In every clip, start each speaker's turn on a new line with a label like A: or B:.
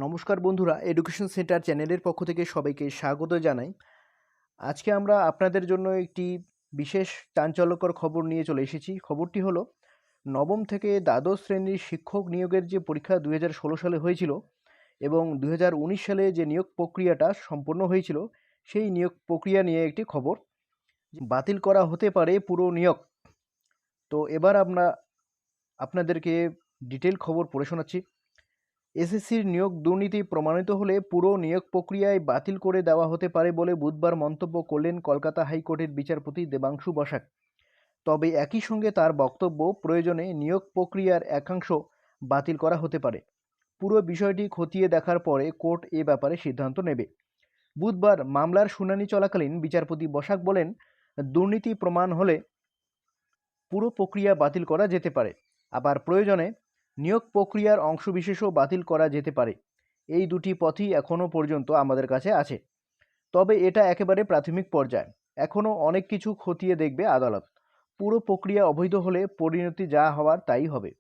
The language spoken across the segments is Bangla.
A: নমস্কার বন্ধুরা, এডুকেশন সেন্টার চ্যানেলের পক্ষ থেকে সবাইকে স্বাগত জানাই। আজকে আমরা আপনাদের জন্য একটি বিশেষ চাঞ্চল্যকর খবর নিয়ে চলে এসেছি। খবরটি হলো, নবম থেকে দ্বাদশ শ্রেণীর শিক্ষক নিয়োগের যে পরীক্ষা 2016 সালে হয়েছিল এবং 2019 সালে যে নিয়োগ প্রক্রিয়াটা সম্পন্ন হয়েছিল, সেই নিয়োগ প্রক্রিয়া নিয়ে একটি খবর। বাতিল করা হতে পারে পুরো নিয়োগ। তো এবার আমরা আপনাদেরকে ডিটেল খবর পড়ে শোনাচ্ছি। এসএসসির নিয়োগ দুর্নীতি প্রমাণিত হলে পুরো নিয়োগ প্রক্রিয়ায় বাতিল করে দেওয়া হতে পারে বলে বুধবার মন্তব্য করলেন কলকাতা হাইকোর্টের বিচারপতি দেবাংশু বসাক। তবে একই সঙ্গে তার বক্তব্য, প্রয়োজনে নিয়োগ প্রক্রিয়ার একাংশ বাতিল করা হতে পারে। পুরো বিষয়টি খতিয়ে দেখার পরে কোর্ট এ ব্যাপারে সিদ্ধান্ত নেবে। বুধবার মামলার শুনানি চলাকালীন বিচারপতি বসাক বলেন, দুর্নীতি প্রমাণ হলে পুরো প্রক্রিয়া বাতিল করা যেতে পারে, আবার প্রয়োজনে নিয়োগ প্রক্রিয়ার অংশবিশেষও বাতিল করা যেতে পারে। এই দুটি পথই এখনও পর্যন্ত আমাদের কাছে আছে। তবে এটা একেবারে প্রাথমিক পর্যায়ে, এখনও অনেক কিছু খতিয়ে দেখবে আদালত। পুরো প্রক্রিয়া অবৈধ হলে পরিণতি যা হওয়ার তাই হবে।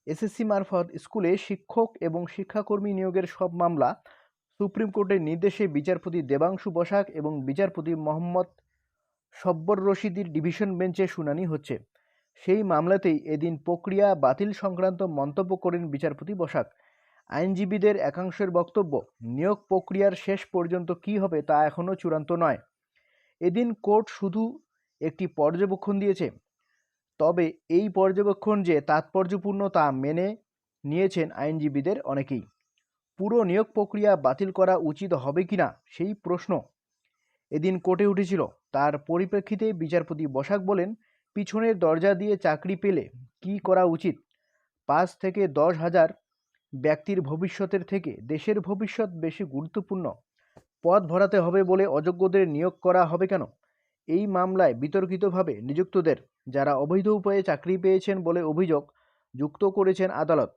A: এসএসসি মারফত স্কুলে শিক্ষক এবং শিক্ষাকর্মী নিয়োগের সব মামলা সুপ্রিম কোর্টের নির্দেশে বিচারপতি দেবাংশু বসাক এবং বিচারপতি মোহাম্মদ সব্বর রশিদির ডিভিশন বেঞ্চে শুনানি হচ্ছে। সেই মামলাতেই এদিন প্রক্রিয়া বাতিল সংক্রান্ত মন্তব্য করেন বিচারপতি বসাক। আইনজীবীদের একাংশের বক্তব্য, নিয়োগ প্রক্রিয়ার শেষ পর্যন্ত কী হবে তা এখনও চূড়ান্ত নয়। এদিন কোর্ট শুধু একটি পর্যবেক্ষণ দিয়েছে, তবে এই পর্যবেক্ষণ যে তাৎপর্যপূর্ণ তা মেনে নিয়েছেন আইনজীবীদের অনেকেই। পুরো নিয়োগ প্রক্রিয়া বাতিল করা উচিত হবে কিনা সেই প্রশ্ন এদিন কোর্টে উঠেছিল। তার পরিপ্রেক্ষিতে বিচারপতি বসাক বলেন, পিছনের দরজা দিয়ে চাকরি পেলে কি করা উচিত? 5 থেকে 10 হাজার ব্যক্তির ভবিষ্যতের থেকে দেশের ভবিষ্যৎ বেশি গুরুত্বপূর্ণ। পদ ভরাতে হবে বলে অযোগ্যদের নিয়োগ করা হবে কেন? এই মামলায় বিতর্কিতভাবে নিযুক্তদের, যারা অবৈধ উপায়ে চাকরি পেয়েছেন বলে অভিযোগ, যুক্ত করেছেন আদালত।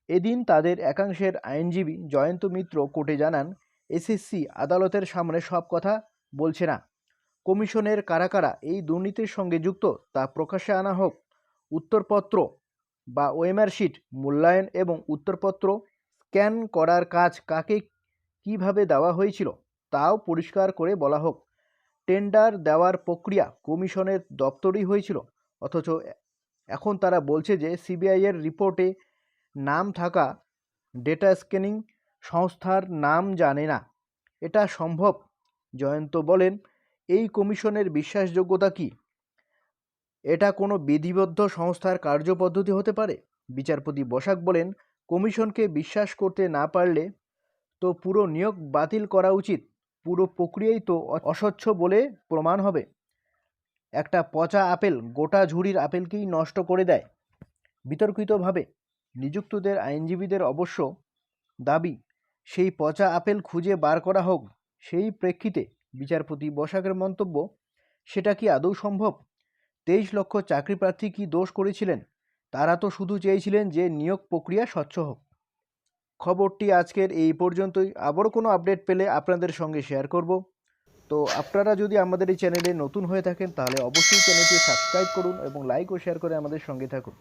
A: এদিন তাদের একাংশের আইনজীবী জয়ন্ত মিত্র কোর্টে জানান, এসএসসি আদালতের সামনে সব কথা বলছে না। কমিশনের কারা কারা এই দুর্নীতির সঙ্গে যুক্ত তা প্রকাশ্যে আনা হোক। উত্তরপত্র বা ওএমআর শিট মূল্যায়ন এবং উত্তরপত্র স্ক্যান করার কাজ কাকে কিভাবে দেওয়া হয়েছিল তাও পরিষ্কার করে বলা হোক। টেন্ডার দেওয়ার প্রক্রিয়া কমিশনের দপ্তরেই হয়েছিল, অথচ এখন তারা বলছে যে সিবিআইয়ের রিপোর্টে নাম থাকা ডেটা স্ক্যানিং সংস্থার নাম জানে না। এটা সম্ভব? জয়ন্ত বলেন, এই কমিশনের বিশ্বাসযোগ্যতা কি? এটা কোনো বিধিবদ্ধ সংস্থার কার্যপদ্ধতি হতে পারে? বিচারপতি বসাক বলেন, কমিশনকে বিশ্বাস করতে না পারলে তো পুরো নিয়োগ বাতিল করা উচিত। পুরো প্রক্রিয়াই তো অস্বচ্ছ বলে প্রমাণ হবে। একটা পচা আপেল গোটা ঝুড়ির আপেলকেই নষ্ট করে দেয়। বিতর্কিতভাবে নিযুক্তদের আইনজীবীদের অবশ্য দাবি, সেই পচা আপেল খুঁজে বার করা হোক। সেই প্রেক্ষিতে বিচারপতি বসাকের মন্তব্য, সেটা কি আদৌ সম্ভব? 23 লক্ষ চাকরিপ্রার্থী কি দোষ করেছিলেন? তারা তো শুধু চেয়েছিলেন যে নিয়োগ প্রক্রিয়া স্বচ্ছ হোক। খবরটি আজকের এই পর্যন্তই। আবারও কোনো আপডেট পেলে আপনাদের সঙ্গে শেয়ার করব। তো আপনারা যদি আমাদের এই চ্যানেলে নতুন হয়ে থাকেন তাহলে অবশ্যই চ্যানেলটি সাবস্ক্রাইব করুন এবং লাইক ও শেয়ার করে আমাদের সঙ্গে থাকুন।